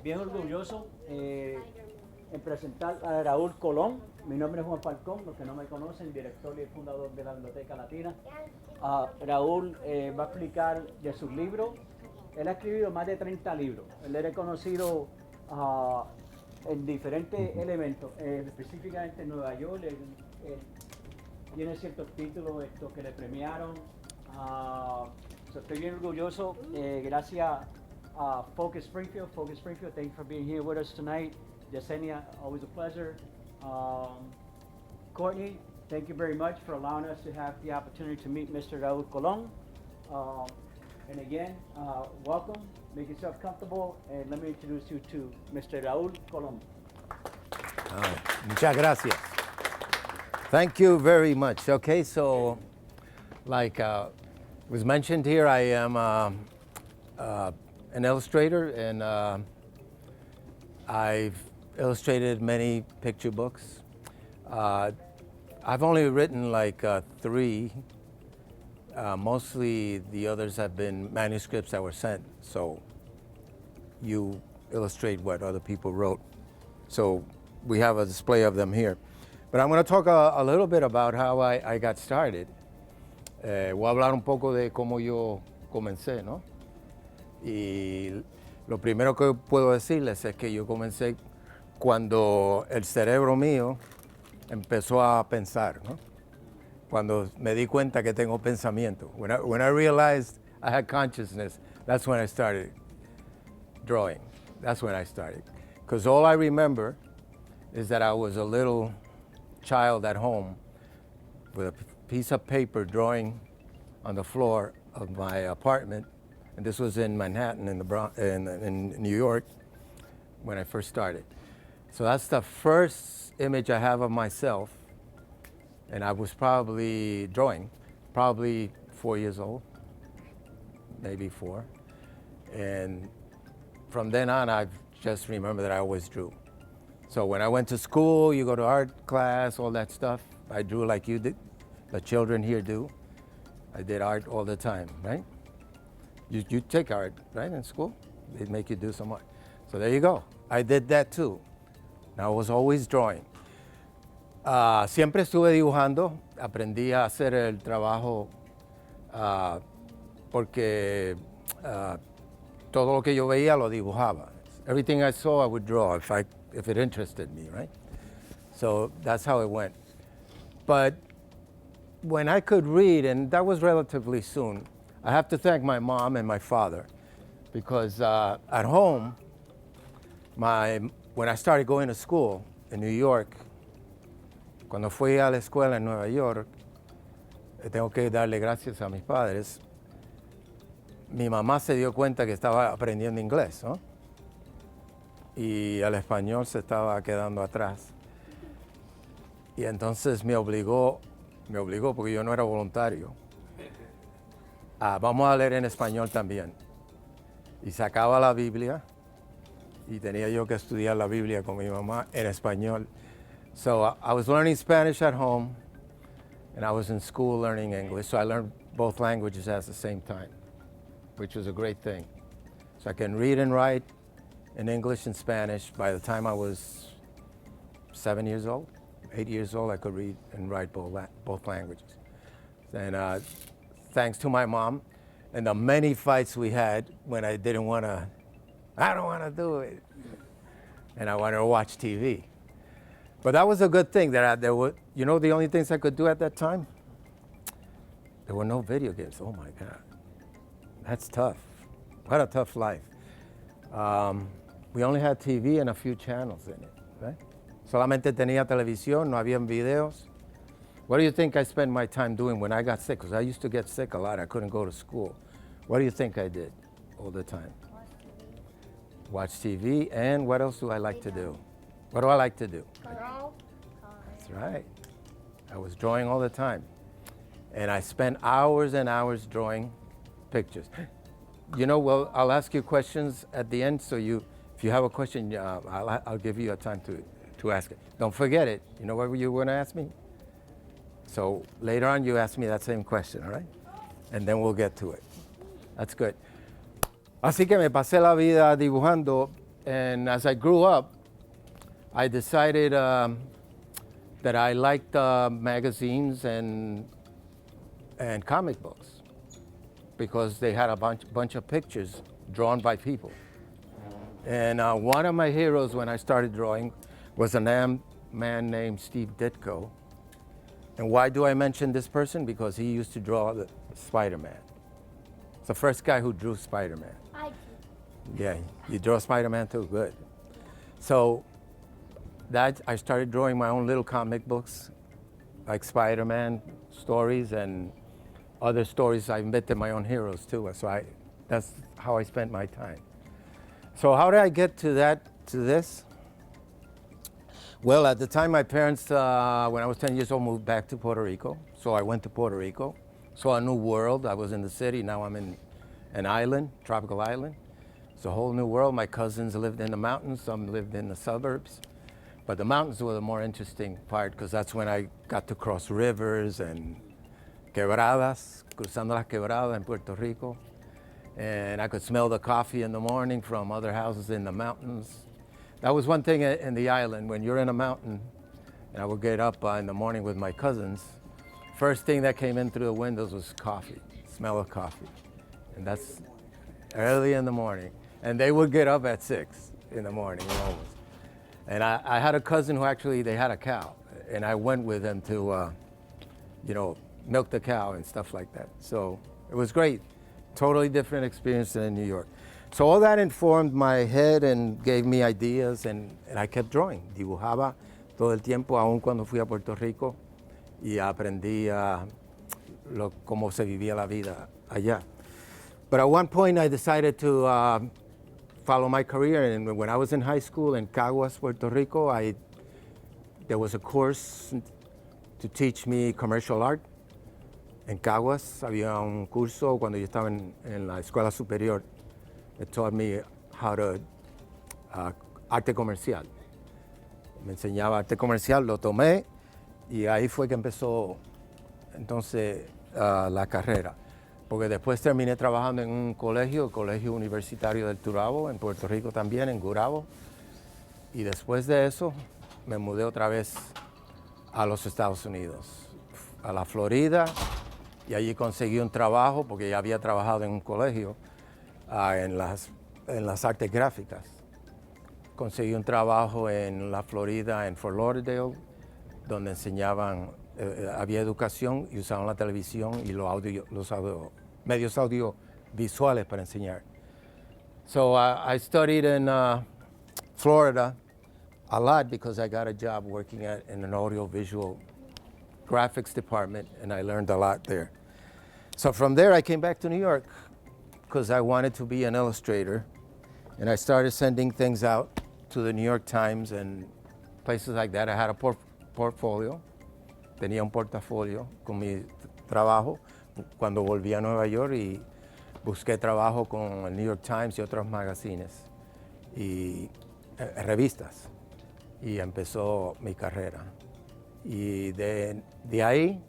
bien orgulloso en presentar a Raúl Colón. Mi nombre es Juan Falcón, los que no me conocen, director y fundador de la Biblioteca Latina. Raúl va a explicar de sus libros. Él ha escrito más de 30 libros. Él es reconocido en diferentes elementos, específicamente en Nueva York. Tiene ciertos títulos que le premiaron. Estoy bien orgulloso. Gracias a Focus Springfield. Focus Springfield, thank you for being here with us tonight. Yesenia, always a pleasure. Courtney, thank you very much for allowing us to have the opportunity to meet Mr. Raúl Colón. And again, welcome. Make yourself comfortable, and let me introduce you to Mr. Raúl Colón. Muchas gracias. Thank you very much. Okay, so like was mentioned here, I am an illustrator, and I've illustrated many picture books. I've only written like 3. Mostly the others have been manuscripts that were sent, so you illustrate what other people wrote. So we have a display of them here. But I'm going to talk a little bit about how I got started. Voy a hablar un poco de cómo yo comencé, ¿no? Y lo primero que puedo decirles es que yo comencé cuando el cerebro mío empezó a pensar, ¿no? Cuando me di cuenta que tengo pensamiento. When I realized I had consciousness, that's when I started drawing. That's when I started. Because all I remember is that I was a little child at home with a piece of paper drawing on the floor of my apartment. And this was in Manhattan, in New York, when I first started. So that's the first image I have of myself. And I was probably drawing, probably 4 years old, maybe 4. And from then on, I just remember that I always drew. So when I went to school, you go to art class, all that stuff, I drew like you did, the children here do. I did art all the time, right? You take art, right, in school? They make you do some art. So there you go. I did that too. And I was always drawing. Siempre estuve dibujando, aprendí a hacer el trabajo porque todo lo que yo veía lo dibujaba. Everything I saw I would draw if it interested me, right? So that's how it went. But when I could read, and that was relatively soon, I have to thank my mom and my father, because at home, when I started going to school in New York, cuando fui a la escuela en Nueva York, tengo que darle gracias a mis padres. Mi mamá se dio cuenta que estaba aprendiendo inglés, ¿no? Y el español se estaba quedando atrás. Y entonces me obligó porque yo no era voluntario. Vamos a leer en español también. Y sacaba la Biblia y tenía yo que estudiar la Biblia con mi mamá en español. So I was learning Spanish at home, and I was in school learning English. So I learned both languages at the same time, which was a great thing. So I can read and write in English and Spanish. By the time I was 7 years old, 8 years old, I could read and write both languages. And thanks to my mom and the many fights we had when I don't want to do it. And I wanted to watch TV. But that was a good thing that the only things I could do at that time? There were no video games. Oh my God. That's tough. What a tough life. We only had TV and a few channels in it, right? Solamente tenía televisión, no habían videos. What do you think I spent my time doing when I got sick? Because I used to get sick a lot. I couldn't go to school. What do you think I did all the time? Watch TV. And what else do I like to do? What do I like to do? Draw. That's right. I was drawing all the time. And I spent hours and hours drawing pictures. Well, I'll ask you questions at the end, so if you have a question, I'll give you a time to ask it. Don't forget it. You know what you were going to ask me? So later on, you ask me that same question, all right? And then we'll get to it. That's good. Así que me pasé la vida dibujando And as I grew up, I decided that I liked magazines and comic books because they had a bunch of pictures drawn by people. And one of my heroes when I started drawing was a man named Steve Ditko. And why do I mention this person? Because he used to draw the Spider-Man. It's the first guy who drew Spider-Man. I do. Yeah, you draw Spider-Man too, good. So that I started drawing my own little comic books, like Spider-Man stories and other stories. I invented my own heroes too. So that's how I spent my time. So how did I get to this? Well, at the time, my parents, when I was 10 years old, moved back to Puerto Rico. So I went to Puerto Rico, saw a new world. I was in the city, now I'm in an island, tropical island. It's a whole new world. My cousins lived in the mountains, some lived in the suburbs. But the mountains were the more interesting part because that's when I got to cross rivers and quebradas, cruzando las quebradas in Puerto Rico. And I could smell the coffee in the morning from other houses in the mountains. That was one thing in the island, when you're in a mountain, and I would get up in the morning with my cousins, first thing that came in through the windows was coffee, smell of coffee. And that's early in the morning. And they would get up at 6 in the morning almost. And I had a cousin who actually, they had a cow, and I went with them to, milk the cow and stuff like that. So it was great, totally different experience than in New York. So all that informed my head and gave me ideas, and I kept drawing. Dibujaba todo el tiempo, aún cuando fui a Puerto Rico, y aprendí cómo se vivía la vida allá. But at one point I decided to follow my career, and when I was in high school in Caguas, Puerto Rico, there was a course to teach me commercial art. En Caguas había un curso cuando yo estaba en la escuela superior. It taught me how to arte comercial. Me enseñaba arte comercial, lo tomé y ahí fue que empezó entonces la carrera. Porque después terminé trabajando en un colegio, el Colegio Universitario del Turabo, en Puerto Rico también, en Gurabo. Y después de eso me mudé otra vez a los Estados Unidos, a la Florida, y allí conseguí un trabajo porque ya había trabajado en un colegio. En las artes gráficas. Conseguí un trabajo en la Florida, en Fort Lauderdale, donde enseñaban, había educación y usaban la televisión y los medios audiovisuales para enseñar. So I studied in Florida a lot because I got a job working in an audiovisual graphics department, and I learned a lot there. So from there I came back to New York, because I wanted to be an illustrator, and I started sending things out to the New York Times and places like that. I had a portfolio, tenía un portafolio con mi trabajo cuando volví a Nueva York, y busqué trabajo con el New York Times y otros magazines y revistas, y empezó mi carrera. Y de ahí,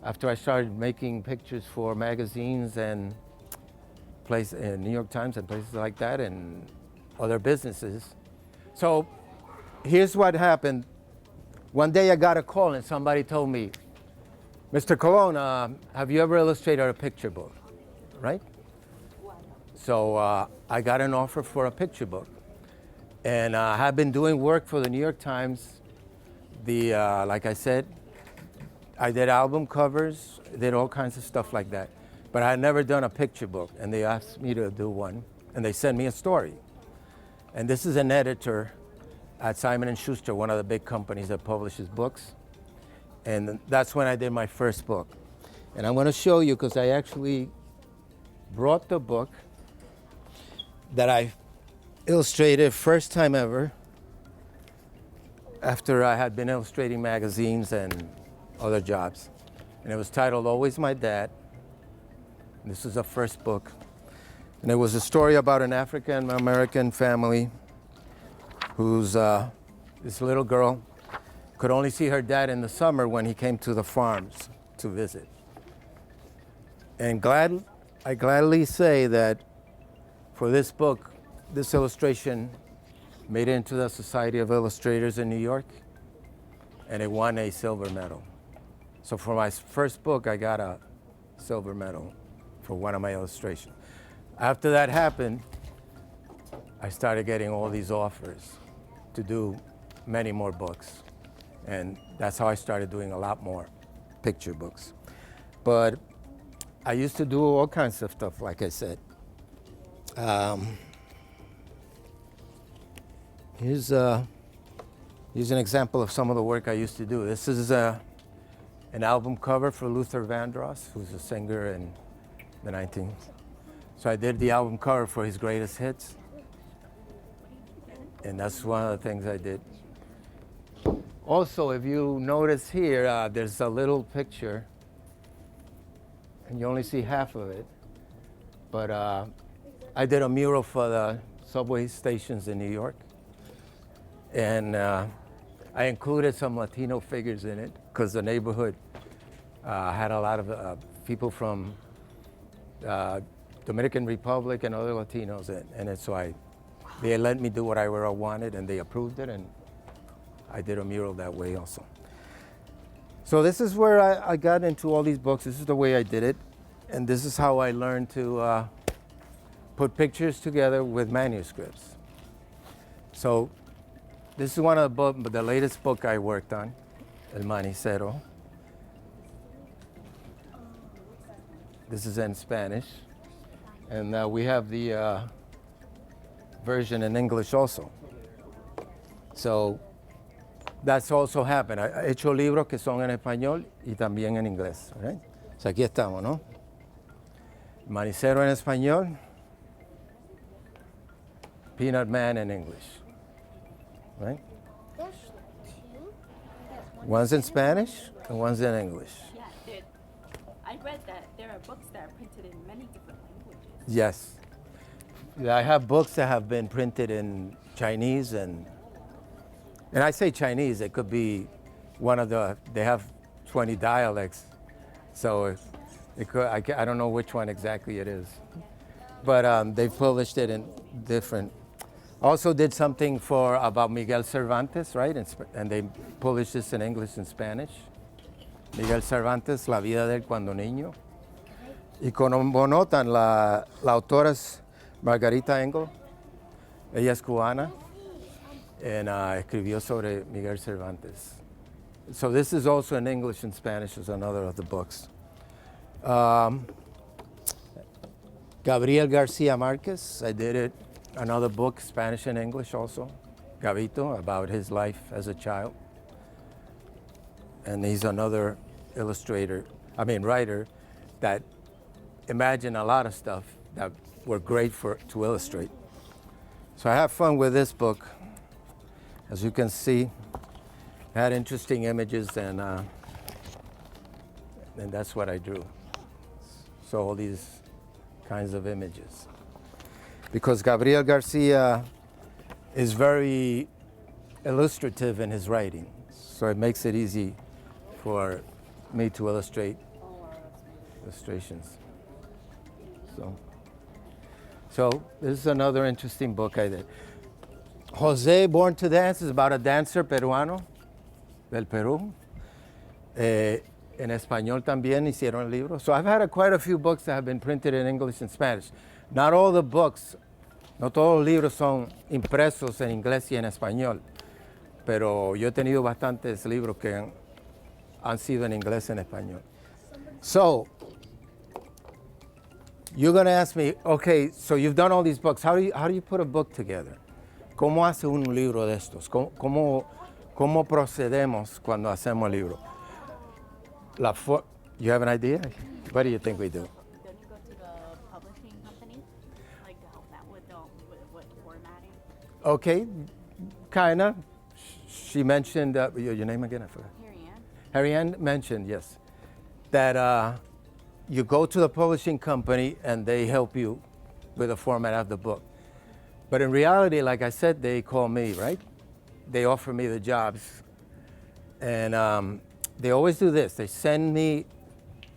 after I started making pictures for magazines and in New York Times and places like that, and other businesses. So here's what happened. One day I got a call and somebody told me, Mr. Colón, have you ever illustrated a picture book, right? So I got an offer for a picture book. And I have been doing work for the New York Times. Like I said, I did album covers, did all kinds of stuff like that. But I had never done a picture book, and they asked me to do one, and they sent me a story. And this is an editor at Simon & Schuster, one of the big companies that publishes books. And that's when I did my first book. And I'm going to show you, because I actually brought the book that I illustrated first time ever, after I had been illustrating magazines and other jobs. And it was titled Always My Dad. This is the first book. And it was a story about an African-American family whose this little girl could only see her dad in the summer when he came to the farms to visit. And I gladly say that for this book, this illustration made it into the Society of Illustrators in New York, and it won a silver medal. So for my first book, I got a silver medal for one of my illustrations. After that happened, I started getting all these offers to do many more books. And that's how I started doing a lot more picture books. But I used to do all kinds of stuff, like I said. Here's an example of some of the work I used to do. This is an album cover for Luther Vandross, who's a singer in the 19th. So I did the album cover for his greatest hits. And that's one of the things I did. Also, if you notice here, there's a little picture, and you only see half of it. But I did a mural for the subway stations in New York. And I included some Latino figures in it because the neighborhood had a lot of people from Dominican Republic and other Latinos in it. So they let me do what I wanted, and they approved it, and I did a mural that way also. So this is where I got into all these books. This is the way I did it, and this is how I learned to put pictures together with manuscripts. So this is one of the latest book I worked on, El Manicero. This is in Spanish, and we have the version in English also. So that's also happened. He hecho libros que son en español y también en inglés. Right? So aquí estamos, ¿no? Manicero en español, Peanut Man in English. Right? There's two. One's in Spanish and one's in English. Yeah, I read that there are books that are printed in many different languages. Yes. I have books that have been printed in Chinese, and I say Chinese, it could be they have 20 dialects. So I don't know which one exactly it is. But they've published it in different. Also did something about Miguel Cervantes, right? And they published this in English and Spanish. Miguel Cervantes, La vida de él cuando niño. Y como notan, la autora es Margarita Engel. Ella es cubana. And escribió sobre Miguel Cervantes. So this is also in English and Spanish, is another of the books. Gabriel Garcia Marquez, I did it. Another book, Spanish and English also, Gabito, about his life as a child. And he's another writer that imagined a lot of stuff that were great to illustrate. So I have fun with this book. As you can see, it had interesting images, and that's what I drew. So all these kinds of images. Because Gabriel Garcia is very illustrative in his writing, so it makes it easy for me to illustrate illustrations. So this is another interesting book I did. Jose Born to Dance is about a dancer peruano del Perú. En español también hicieron el libro. So I've had quite a few books that have been printed in English and Spanish. Not all the books, no todos los libros son impresos en inglés y en español, pero yo he tenido bastantes libros que han sido en inglés y en español. So, you're going to ask me, okay, so you've done all these books. How do you put a book together? ¿Cómo hace un libro de estos? ¿Cómo procedemos cuando hacemos el libro? You have an idea? What do you think we do? Don't you go to the publishing company, like to help out with formatting? Okay, kinda. She mentioned, your name again, I forgot. Harry Ann mentioned, yes, that you go to the publishing company and they help you with the format of the book. But in reality, like I said, they call me, right? They offer me the jobs. And they always do this. They send me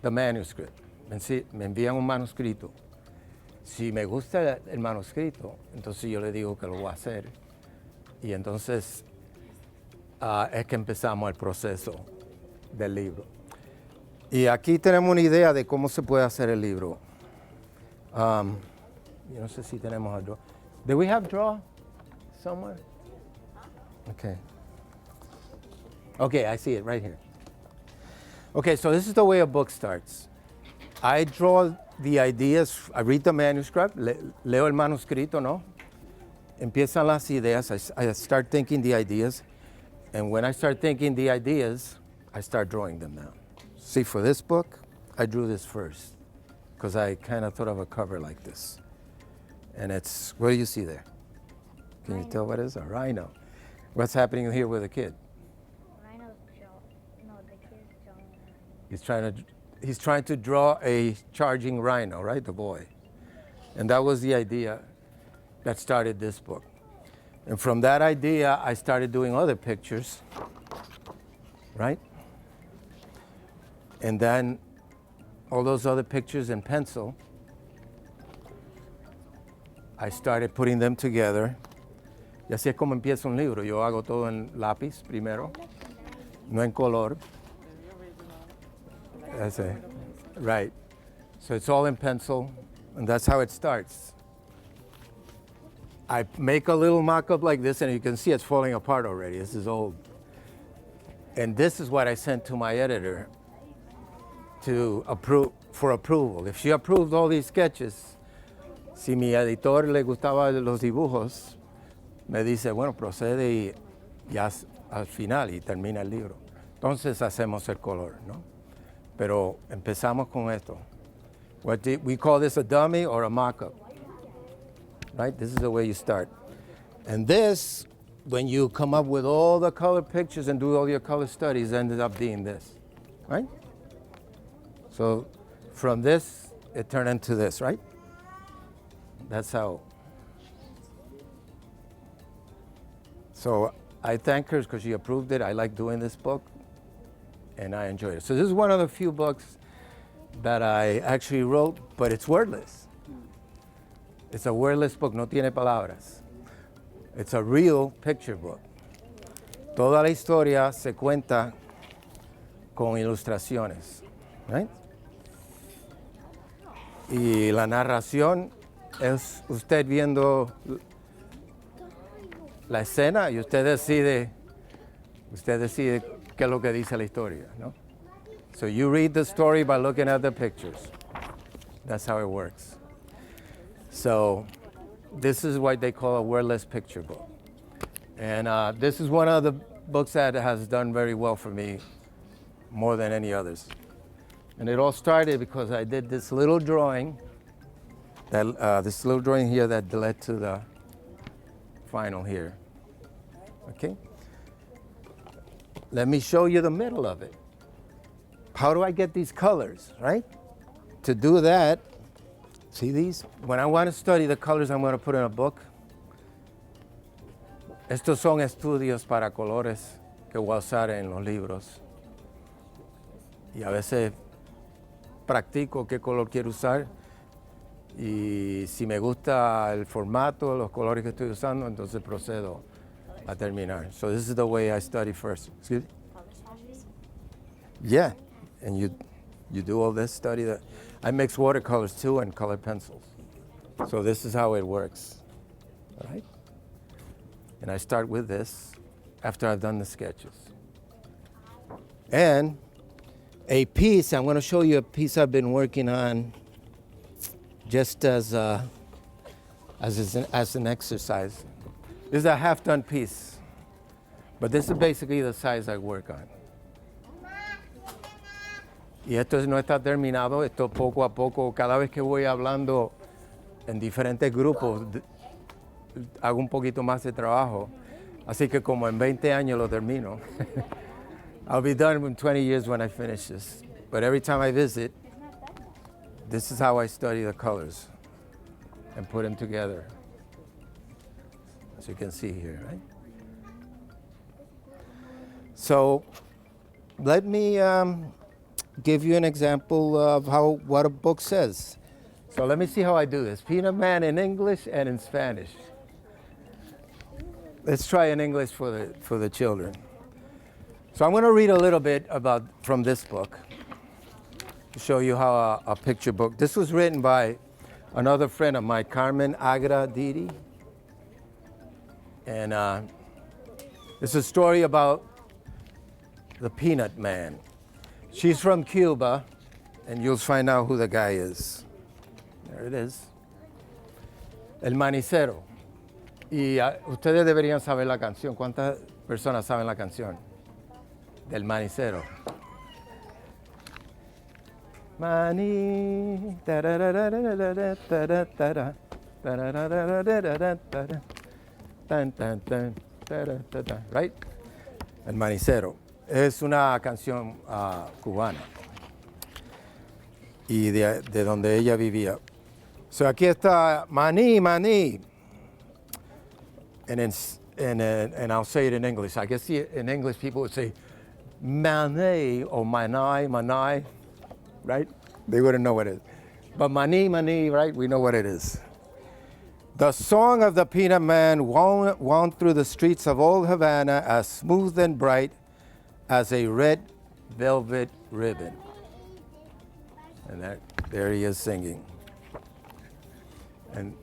the manuscript. Me envían un manuscrito. Si me gusta el manuscrito, entonces yo le digo que lo voy a hacer. Y entonces es que empezamos el proceso del libro. Y aquí tenemos una idea de cómo se puede hacer el libro. Yo no sé si tenemos a draw. Do we have draw somewhere? Okay. Okay, I see it right here. Okay, so this is the way a book starts. I draw the ideas, I read the manuscript, leo el manuscrito, ¿no? Empiezan las ideas, I start thinking the ideas, and when I start thinking the ideas, I start drawing them down. See, for this book, I drew this first, because I kind of thought of a cover like this. And it's, what do you see there? Can you tell what it is? A rhino. What's happening here with the kid? Rhino's no, the kid's drawing. He's trying to draw a charging rhino, right? The boy. And that was the idea that started this book. And from that idea, I started doing other pictures, right? And then all those other pictures in pencil, I started putting them together. Y así es como empieza un libro. Yo hago todo en lápiz primero, no en color. That's it. Right. So it's all in pencil, and that's how it starts. I make a little mock-up like this, and you can see it's falling apart already. This is old. And this is what I sent to my editor to approve, for approval. If she approved all these sketches, si mi editor le gustaba los dibujos, me dice, bueno, procede y ya al final y termina el libro. Entonces hacemos el color, ¿no? Pero empezamos con esto. We call this a dummy or a mock-up, right? This is the way you start. And this, when you come up with all the color pictures and do all your color studies, ended up being this, right? So from this, it turned into this, right? That's how. So I thank her because she approved it. I like doing this book, and I enjoy it. So this is one of the few books that I actually wrote, but it's wordless. It's a wordless book, no tiene palabras. It's a real picture book. Toda la historia se cuenta con ilustraciones, right? Y la narración es usted viendo la escena y usted decide qué es lo que dice la historia, ¿no? So you read the story by looking at the pictures. That's how it works. So this is what they call a wordless picture book. And this is one of the books that has done very well for me, more than any others. And it all started because I did this little drawing, here that led to the final here. Okay? Let me show you the middle of it. How do I get these colors, right? To do that, see these? When I want to study the colors I'm going to put in a book, estos son estudios para colores que voy a usar en los libros. Y a veces practico qué color quiero usar. Y si me gusta el formato, los colores que estoy usando, entonces procedo a terminar. So this is the way I study first. Excuse me? Yeah, and you do all this study. I mix watercolors too and colored pencils. So this is how it works, all right? And I start with this after I've done the sketches. And a piece, I'm going to show you a piece I've been working on just as an exercise. This is a half-done piece, but this is basically the size I work on. Y esto no está terminado, esto poco a poco, cada vez que voy hablando en diferentes grupos, hago un poquito más de trabajo. Así que como en 20 años lo termino. I'll be done in 20 years when I finish this. But every time I visit, this is how I study the colors and put them together. As you can see here, right? So let me give you an example of what a book says. So let me see how I do this. Peanut Man in English and in Spanish. Let's try in English for the children. So I'm going to read a little bit from this book to show you how a picture book. This was written by another friend of mine, Carmen Agra Didi. And it's a story about the Peanut Man. She's from Cuba, and you'll find out who the guy is. There it is. El Manicero. Y ustedes deberían saber la canción. ¿Cuántas personas saben la canción del Manicero? Mani, right? El Manicero. Es una canción cubana y de donde ella vivía. So aquí está Maní, Maní. And I'll say it in English. I guess in English people would say Mané or Manai, Manai, right? They wouldn't know what it is. But Maní, Maní, right? We know what it is. The song of the Peanut Man wound through the streets of old Havana as smooth and bright as a red velvet ribbon. And there he is singing. And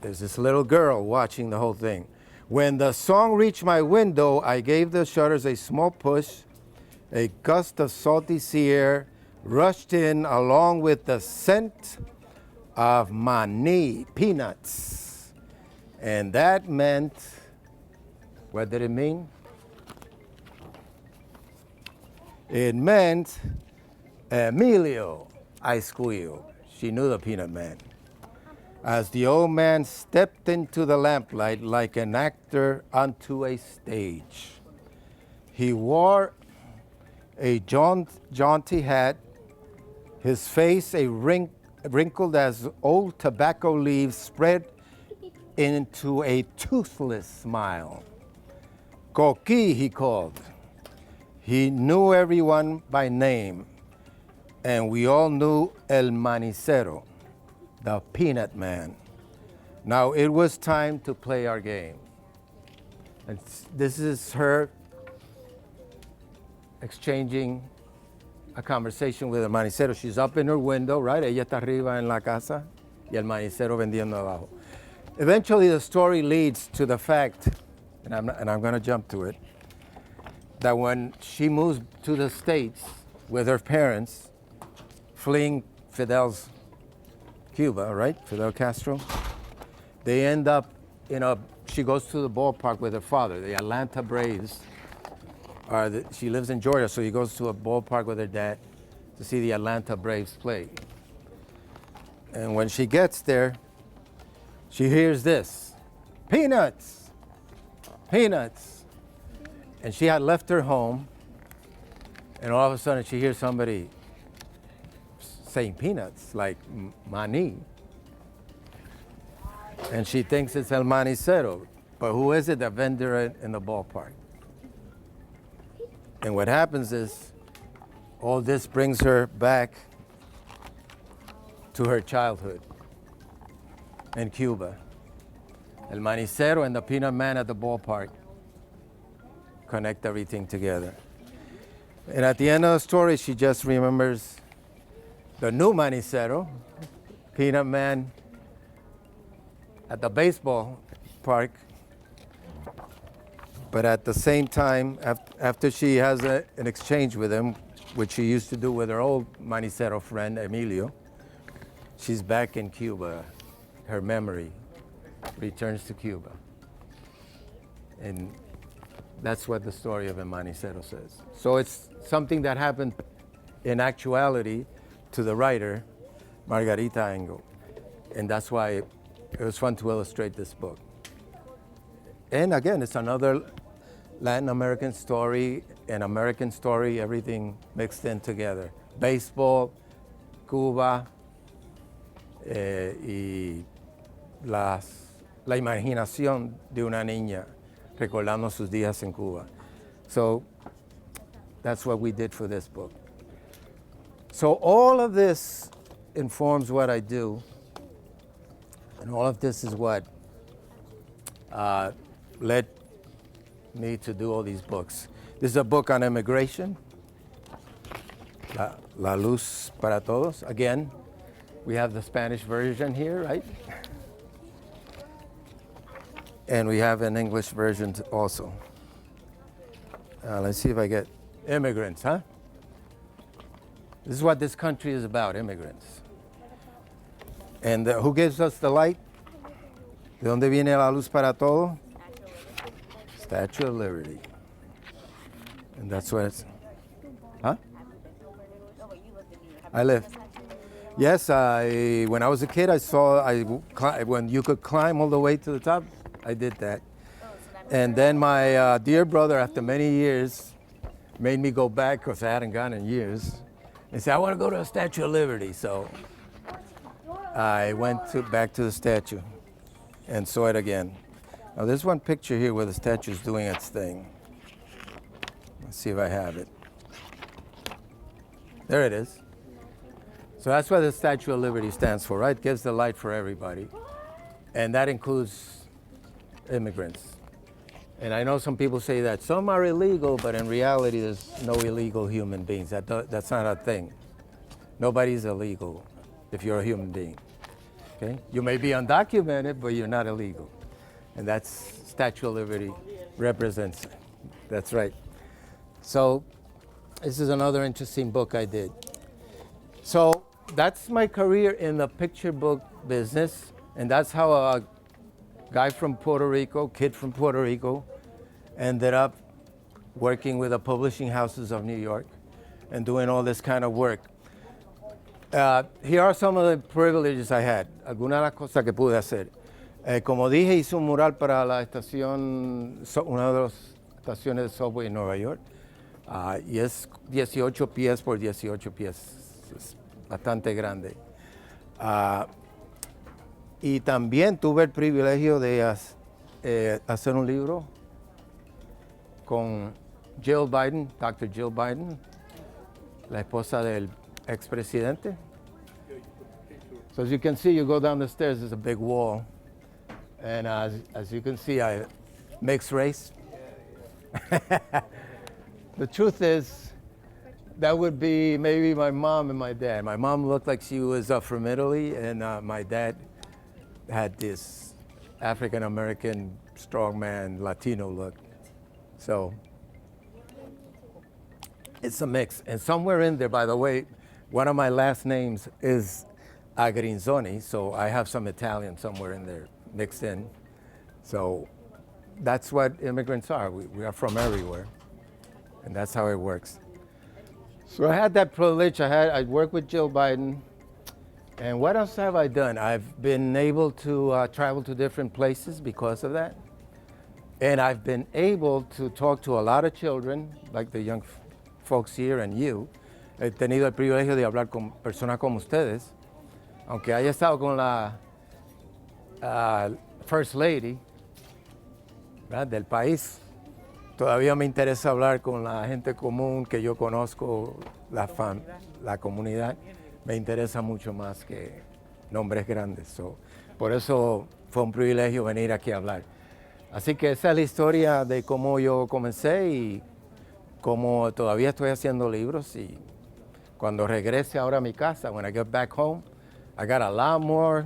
there's this little girl watching the whole thing. When the song reached my window, I gave the shutters a small push. A gust of salty sea air rushed in along with the scent of mani, peanuts. And that meant, what did it mean? It meant Emilio, I squealed. She knew the Peanut Man. As the old man stepped into the lamplight like an actor onto a stage. He wore a jaunty hat, his face wrinkled as old tobacco leaves spread into a toothless smile. Coqui, he called. He knew everyone by name, and we all knew El Manicero, the Peanut Man. Now it was time to play our game. And this is her exchanging a conversation with El Manicero. She's up in her window, right? Ella está arriba en la casa y El Manicero vendiendo abajo. Eventually the story leads to the fact, and I'm going to jump to it, that when she moves to the States with her parents, fleeing Fidel's Cuba, right? Fidel Castro. They end up she goes to the ballpark with her father, the Atlanta Braves. She lives in Georgia, so she goes to a ballpark with her dad to see the Atlanta Braves play. And when she gets there, she hears this, peanuts, peanuts. And she had left her home, and all of a sudden she hears somebody saying peanuts, like mani. And she thinks it's El Manicero. But who is it? The vendor in the ballpark. And what happens is, all this brings her back to her childhood in Cuba. El Manicero and the Peanut Man at the ballpark connect everything together. And at the end of the story, she just remembers the new Manicero, Peanut Man, at the baseball park. But at the same time, after she has an exchange with him, which she used to do with her old Manicero friend, Emilio, she's back in Cuba. Her memory returns to Cuba. And that's what the story of El Manicero says. So it's something that happened in actuality to the writer, Margarita Engel. And that's why it was fun to illustrate this book. And again, it's another Latin American story, an American story, everything mixed in together. Baseball, Cuba, y la imaginación de una niña recordando sus días en Cuba. So that's what we did for this book. So all of this informs what I do, and all of this is what led me to do all these books. This is a book on immigration, La Luz para Todos. Again, we have the Spanish version here, right? And we have an English version also. Let's see if I get immigrants, huh? This is what this country is about, immigrants. And who gives us the light? ¿De dónde viene la luz para todo? Statue of Liberty. And that's what it's, huh? I lived. Yes, when I was a kid, I saw, when you could climb all the way to the top, I did that. And then my dear brother, after many years, made me go back because I hadn't gone in years. And said, I want to go to the Statue of Liberty. So I went back to the statue and saw it again. Now there's one picture here where the statue is doing its thing. Let's see if I have it. There it is. So that's what the Statue of Liberty stands for, right? Gives the light for everybody. And that includes immigrants. And I know some people say that some are illegal, but in reality, there's no illegal human beings. That's not a thing. Nobody's illegal if you're a human being. Okay? You may be undocumented, but you're not illegal. And that's Statue of Liberty represents. That's right. So this is another interesting book I did. So that's my career in the picture book business. And that's how a guy from Puerto Rico, kid from Puerto Rico, ended up working with the publishing houses of New York and doing all this kind of work. Here are some of the privileges I had, algunas de las cosas que pude hacer. Como dije, hice un mural para la estación, una de las estaciones de subway en Nueva York. Y es 18 pies por 18 pies, es bastante grande. Y también tuve el privilegio de hacer un libro con Jill Biden, Dr. Jill Biden, la esposa del expresidente. So as you can see, you go down the stairs, there's a big wall. And as you can see, I mixed race. The truth is, that would be maybe my mom and my dad. My mom looked like she was from Italy, and my dad had this African-American, strongman, Latino look. So it's a mix. And somewhere in there, by the way, one of my last names is Agrinzoni, so I have some Italian somewhere in there mixed in. So that's what immigrants are. We are from everywhere, and that's how it works. So I had that privilege. I worked with Jill Biden. And what else have I done? I've been able to travel to different places because of that. And I've been able to talk to a lot of children, like the young folks here and you. He tenido el privilegio de hablar con personas como ustedes. Aunque haya estado con la First Lady, ¿verdad?, del país, todavía me interesa hablar con la gente común que yo conozco, la comunidad. Me interesa mucho más que nombres grandes. So, por eso fue un privilegio venir aquí a hablar. Así que esa es la historia de cómo yo comencé y cómo todavía estoy haciendo libros. Y cuando regrese ahora a mi casa, when I get back home, I got a lot more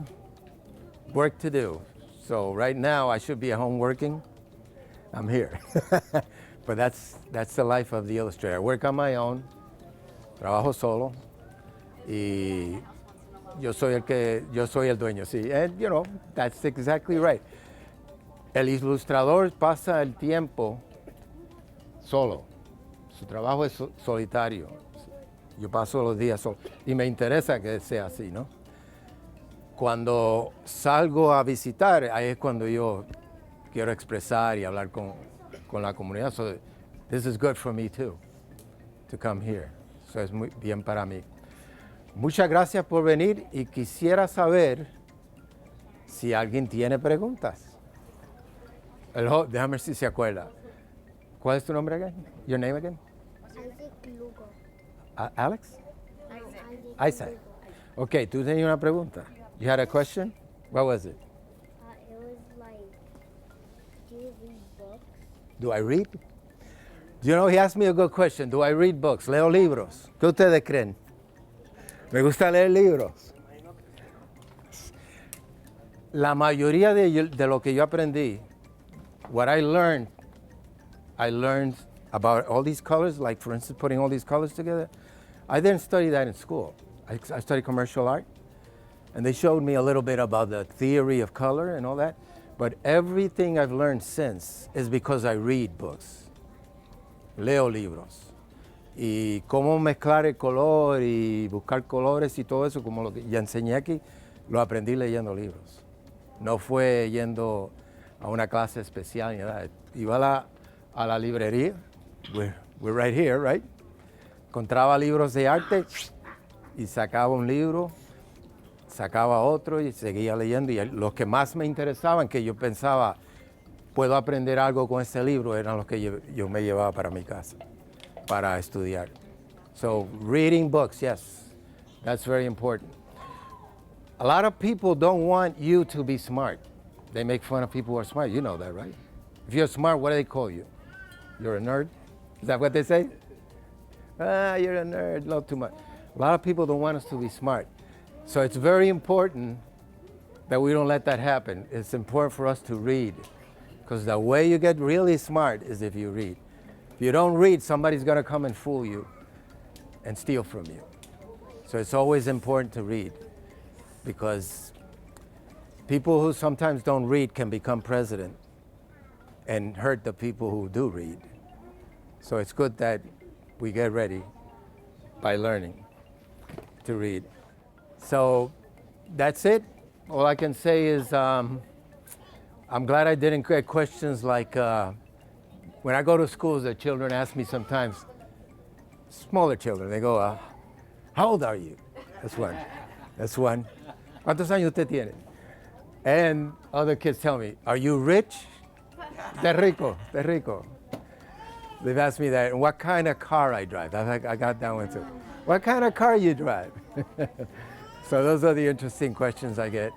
work to do. So right now I should be at home working. I'm here. But that's the life of the illustrator. I work on my own, trabajo solo. Y yo soy el dueño, sí. And, you know, that's exactly right. El ilustrador pasa el tiempo solo. Su trabajo es solitario. Yo paso los días solo. Y me interesa que sea así, ¿no? Cuando salgo a visitar, ahí es cuando yo quiero expresar y hablar con la comunidad. So this is good for me, too, to come here. So es muy bien para mí. Muchas gracias por venir y quisiera saber si alguien tiene preguntas. Déjame ver si se acuerda. ¿Cuál es tu nombre again? Your name again? Isaac Lugo. Alex? Isaac. Okay, tú tenías una pregunta. You had a question? What was it? It was like, do you read books? Do I read? You know, he asked me a good question. Do I read books? Leo libros. ¿Qué ustedes creen? Me gusta leer libros. La mayoría de lo que yo aprendí, what I learned about all these colors, like for instance, putting all these colors together. I didn't study that in school. I studied commercial art, and they showed me a little bit about the theory of color and all that. But everything I've learned since is because I read books. Leo libros. Y cómo mezclar el color y buscar colores y todo eso, como lo que ya enseñé aquí, lo aprendí leyendo libros. No fue yendo a una clase especial ni nada. Iba a la librería, we're right here, right? Encontraba libros de arte y sacaba un libro, sacaba otro y seguía leyendo. Y los que más me interesaban, que yo pensaba, puedo aprender algo con este libro, eran los que yo me llevaba para mi casa, para estudiar. So reading books, yes, that's very important. A lot of people don't want you to be smart. They make fun of people who are smart. You know that, right? If you're smart, what do they call you? You're a nerd? Is that what they say? You're a nerd, love too much. A lot of people don't want us to be smart. So it's very important that we don't let that happen. It's important for us to read. Because the way you get really smart is if you read. If you don't read, somebody's going to come and fool you and steal from you. So it's always important to read, because people who sometimes don't read can become president and hurt the people who do read. So it's good that we get ready by learning to read. So that's it. All I can say is I'm glad I didn't get questions like, when I go to schools, the children ask me sometimes, smaller children, they go, how old are you? That's one. That's one. ¿Cuántos años usted tiene? And other kids tell me, are you rich? De rico, de rico. They've asked me that, and what kind of car I drive. I got that one too. What kind of car you drive? So those are the interesting questions I get.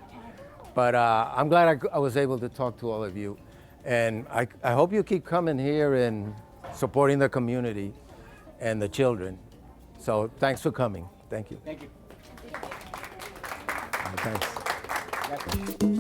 But I'm glad I was able to talk to all of you. And I hope you keep coming here and supporting the community and the children. So thanks for coming. Thank you. Thank you. Thanks. Gracias.